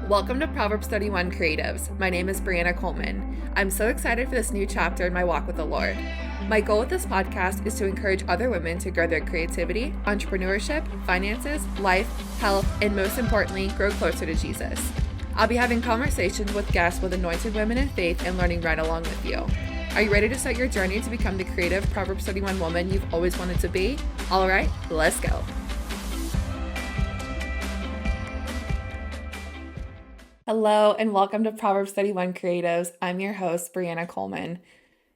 Welcome to Proverbs 31 Creatives. My name is Brianna Coleman. I'm so excited for this new chapter in my walk with the Lord. My goal with this podcast is to encourage other women to grow their creativity, entrepreneurship, finances, life, health, and most importantly, grow closer to Jesus. I'll be having conversations with guests with anointed women in faith and learning right along with you. Are you ready to start your journey to become the creative Proverbs 31 woman you've always wanted to be? All right, let's go. Hello, and welcome to Proverbs 31 Creatives. I'm your host, Brianna Coleman.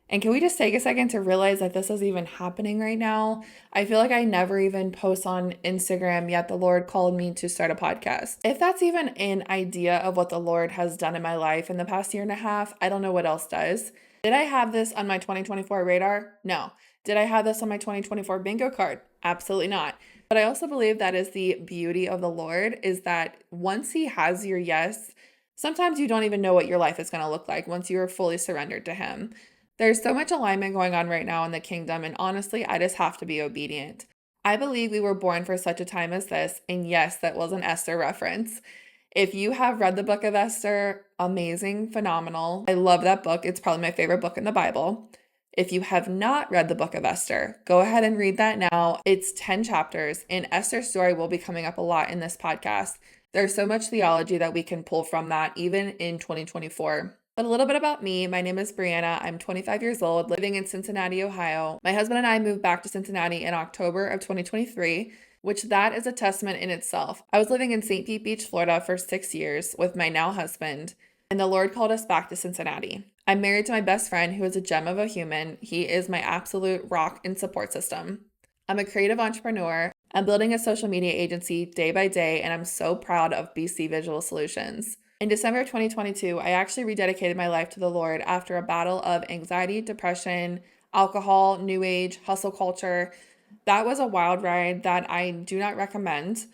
And can we just take a second to realize that this is even happening right now? I feel like I never even post on Instagram, yet the Lord called me to start a podcast. If that's even an idea of what the Lord has done in my life in the past year and a half, I don't know what else does. Did I have this on my 2024 radar? No. Did I have this on my 2024 bingo card? Absolutely not. But I also believe that is the beauty of the Lord, is that once He has your yes, sometimes you don't even know what your life is going to look like once you are fully surrendered to Him. There's so much alignment going on right now in the kingdom, and honestly, I just have to be obedient. I believe we were born for such a time as this, and yes, that was an Esther reference. If you have read the book of Esther, amazing, phenomenal. I love that book. It's probably my favorite book in the Bible. If you have not read the book of Esther, go ahead and read that now. It's 10 chapters, and Esther's story will be coming up a lot in this podcast. There's so much theology that we can pull from that, even in 2024. But a little bit about me. My name is Brianna. I'm 25 years old, living in Cincinnati, Ohio. My husband and I moved back to Cincinnati in October of 2023, which that is a testament in itself. I was living in St. Pete Beach, Florida for 6 years with my now husband, and the Lord called us back to Cincinnati. I'm married to my best friend, who is a gem of a human. He is my absolute rock and support system. I'm a creative entrepreneur. I'm building a social media agency day by day, and I'm so proud of BC Visual Solutions. In December of 2022, I actually rededicated my life to the Lord after a battle of anxiety, depression, alcohol, new age, hustle culture. That was a wild ride that I do not recommend.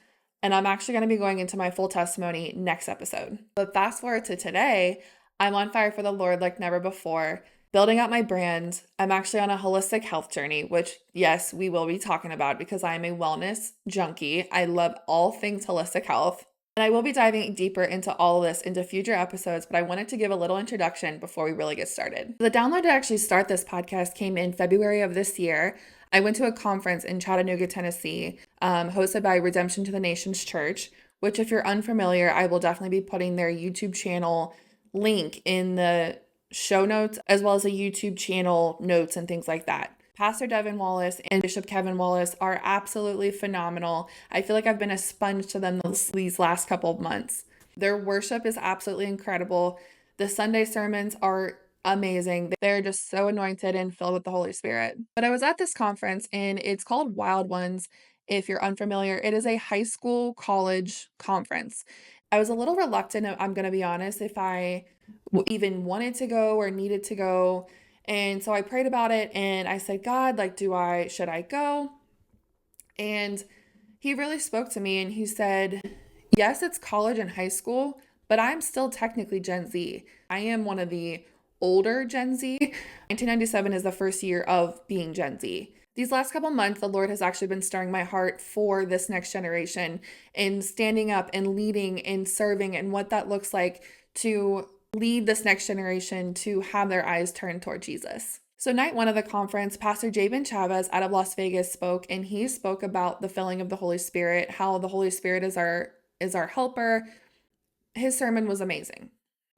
And I'm actually going to be going into my full testimony next episode. But fast forward to today, I'm on fire for the Lord like never before, building out my brand. I'm actually on a holistic health journey, which, yes, we will be talking about because I'm a wellness junkie. I love all things holistic health. And I will be diving deeper into all of this into future episodes, but I wanted to give a little introduction before we really get started. The download to actually start this podcast came in February of this year. I went to a conference in Chattanooga, Tennessee, hosted by Redemption to the Nations Church, which, if you're unfamiliar, I will definitely be putting their YouTube channel link in the show notes, as well as a YouTube channel notes and things like that. Pastor Devin Wallace and Bishop Kevin Wallace are absolutely phenomenal. I feel like I've been a sponge to them these last couple of months. Their worship is absolutely incredible. The Sunday sermons are amazing. They're just so anointed and filled with the Holy Spirit. But I was at this conference, and it's called Wild Ones. If you're unfamiliar, it is a high school college conference. I was a little reluctant, I'm going to be honest, if I even wanted to go or needed to go. And so I prayed about it, and I said, God, should I go? And He really spoke to me, and He said, yes, it's college and high school, but I'm still technically Gen Z. I am one of the older Gen Z. 1997 is the first year of being Gen Z. These last couple months, the Lord has actually been stirring my heart for this next generation and standing up and leading and serving, and what that looks like to lead this next generation to have their eyes turned toward Jesus. So night one of the conference, Pastor Jabin Chavez out of Las Vegas spoke, and he spoke about the filling of the Holy Spirit, how the Holy Spirit is our helper. His sermon was amazing.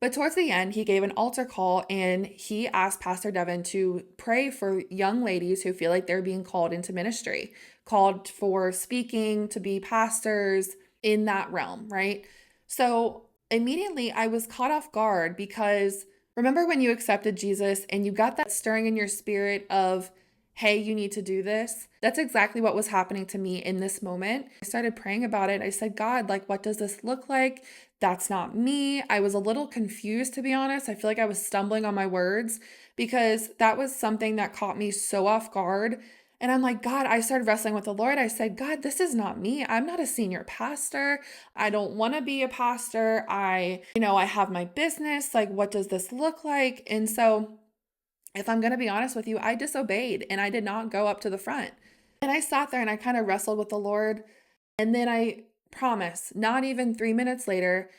But towards the end, he gave an altar call, and he asked Pastor Devin to pray for young ladies who feel like they're being called into ministry, called for speaking, to be pastors in that realm, right? So immediately I was caught off guard, because remember when you accepted Jesus and you got that stirring in your spirit of, hey, you need to do this? That's exactly what was happening to me in this moment. I started praying about it. I said, God, what does this look like? That's not me. I was a little confused, to be honest. I feel like I was stumbling on my words, because that was something that caught me so off guard. And I'm like, God, I started wrestling with the Lord. I said, God, this is not me. I'm not a senior pastor. I don't want to be a pastor. I have my business. What does this look like? And so if I'm going to be honest with you, I disobeyed, and I did not go up to the front. And I sat there and I kind of wrestled with the Lord. And then I promise, not even 3 minutes later,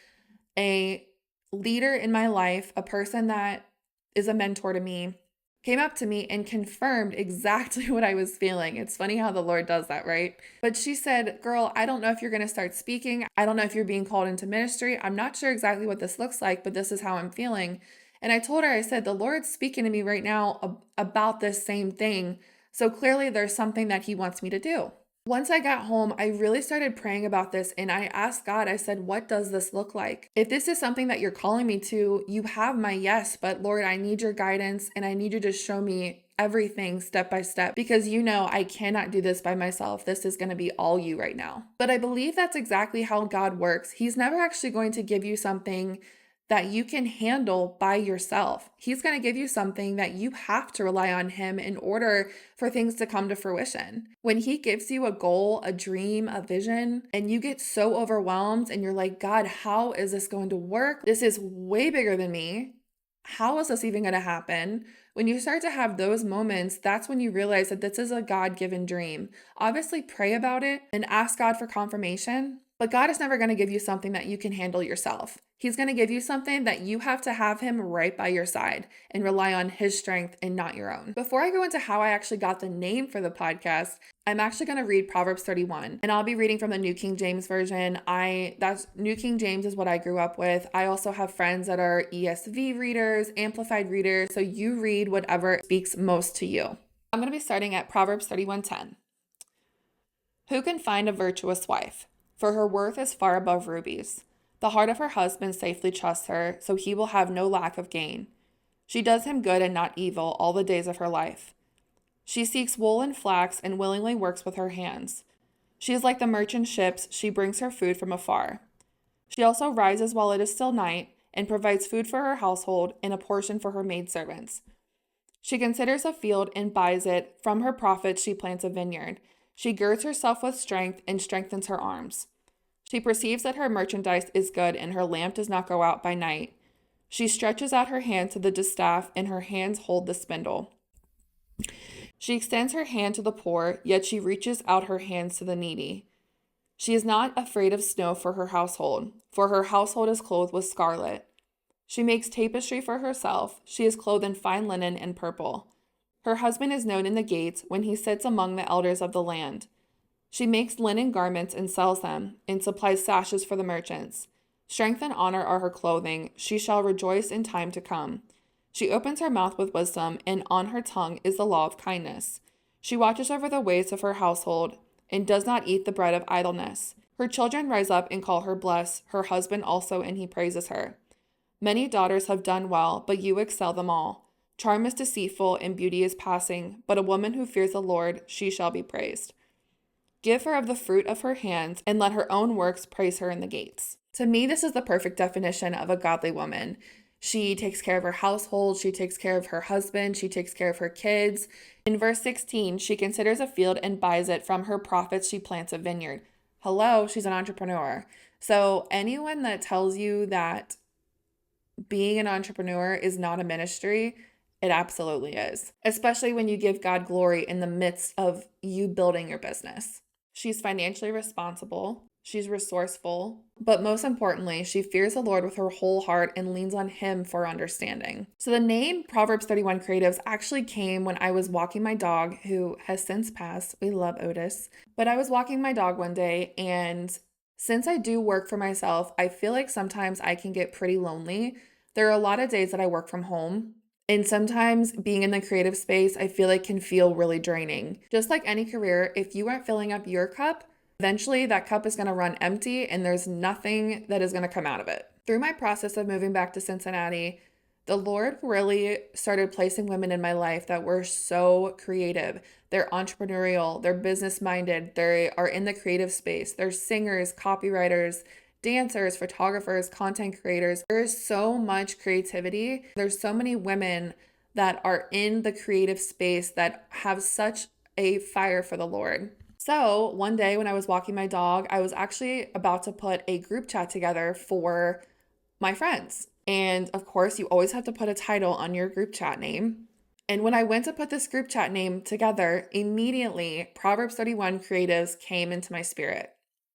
a leader in my life, a person that is a mentor to me, came up to me and confirmed exactly what I was feeling. It's funny how the Lord does that, right? But she said, "Girl, I don't know if you're going to start speaking. I don't know if you're being called into ministry. I'm not sure exactly what this looks like, but this is how I'm feeling." And I told her, I said, "The Lord's speaking to me right now about this same thing. So clearly there's something that He wants me to do." Once I got home, I really started praying about this and I asked God, I said, "What does this look like? If this is something that you're calling me to, you have my yes, but Lord, I need your guidance and I need you to show me everything step by step because you know I cannot do this by myself. This is going to be all you right now." But I believe that's exactly how God works. He's never actually going to give you something that you can handle by yourself. He's going to give you something that you have to rely on Him in order for things to come to fruition. When He gives you a goal, a dream, a vision, and you get so overwhelmed and you're like, "God, how is this going to work? This is way bigger than me. How is this even going to happen?" When you start to have those moments, that's when you realize that this is a God-given dream. Obviously, pray about it and ask God for confirmation, but God is never going to give you something that you can handle yourself. He's going to give you something that you have to have Him right by your side and rely on His strength and not your own. Before I go into how I actually got the name for the podcast, I'm actually going to read Proverbs 31, and I'll be reading from the New King James Version. That's New King James is what I grew up with. I also have friends that are ESV readers, Amplified readers, so you read whatever speaks most to you. I'm going to be starting at Proverbs 31:10. Who can find a virtuous wife? For her worth is far above rubies. The heart of her husband safely trusts her, so he will have no lack of gain. She does him good and not evil all the days of her life. She seeks wool and flax and willingly works with her hands. She is like the merchant ships, she brings her food from afar. She also rises while it is still night and provides food for her household and a portion for her maidservants. She considers a field and buys it. From her profits she plants a vineyard. She girds herself with strength and strengthens her arms. She perceives that her merchandise is good and her lamp does not go out by night. She stretches out her hand to the distaff and her hands hold the spindle. She extends her hand to the poor, yet she reaches out her hands to the needy. She is not afraid of snow for her household is clothed with scarlet. She makes tapestry for herself. She is clothed in fine linen and purple. Her husband is known in the gates when he sits among the elders of the land. She makes linen garments and sells them, and supplies sashes for the merchants. Strength and honor are her clothing. She shall rejoice in time to come. She opens her mouth with wisdom, and on her tongue is the law of kindness. She watches over the ways of her household, and does not eat the bread of idleness. Her children rise up and call her blessed, her husband also, and he praises her. Many daughters have done well, but you excel them all. Charm is deceitful, and beauty is passing, but a woman who fears the Lord, she shall be praised. Give her of the fruit of her hands, and let her own works praise her in the gates. To me, this is the perfect definition of a godly woman. She takes care of her household, she takes care of her husband, she takes care of her kids. In verse 16, she considers a field and buys it. From her profits, she plants a vineyard. Hello, she's an entrepreneur. So anyone that tells you that being an entrepreneur is not a ministry, it absolutely is, especially when you give God glory in the midst of you building your business. She's financially responsible. She's resourceful, but most importantly, she fears the Lord with her whole heart and leans on Him for understanding. So the name Proverbs 31 Creatives actually came when I was walking my dog, who has since passed. We love Otis. But I was walking my dog one day, and since I do work for myself, I feel like sometimes I can get pretty lonely. There are a lot of days that I work from home, and sometimes being in the creative space, I feel like can feel really draining. Just like any career, if you aren't filling up your cup, eventually that cup is going to run empty and there's nothing that is going to come out of it. Through my process of moving back to Cincinnati, the Lord really started placing women in my life that were so creative. They're entrepreneurial, they're business-minded, they are in the creative space. They're singers, copywriters, dancers, photographers, content creators. There is so much creativity. There's so many women that are in the creative space that have such a fire for the Lord. So one day when I was walking my dog, I was actually about to put a group chat together for my friends. And of course, you always have to put a title on your group chat name. And when I went to put this group chat name together, immediately Proverbs 31 Creatives came into my spirit.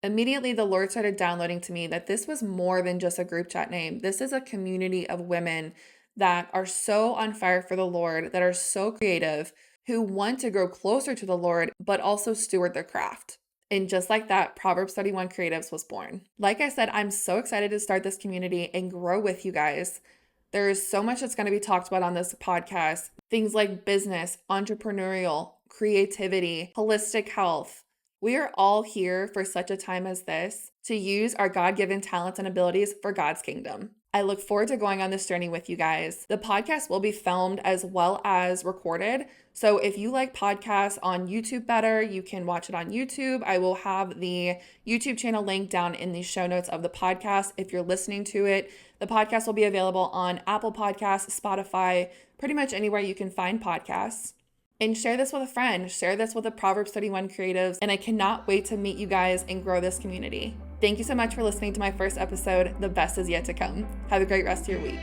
immediately the Lord started downloading to me that this was more than just a group chat name. This is a community of women that are so on fire for the Lord, that are so creative, who want to grow closer to the Lord, but also steward their craft. And just like that, Proverbs 31 Creatives was born. Like I said, I'm so excited to start this community and grow with you guys. There's so much that's going to be talked about on this podcast. Things like business, entrepreneurial, creativity, holistic health. We are all here for such a time as this to use our God-given talents and abilities for God's kingdom. I look forward to going on this journey with you guys. The podcast will be filmed as well as recorded. So if you like podcasts on YouTube better, you can watch it on YouTube. I will have the YouTube channel link down in the show notes of the podcast. If you're listening to it, the podcast will be available on Apple Podcasts, Spotify, pretty much anywhere you can find podcasts. And share this with a friend, share this with the Proverbs 31 Creatives, and I cannot wait to meet you guys and grow this community. Thank you so much for listening to my first episode. The best is yet to come. Have a great rest of your week.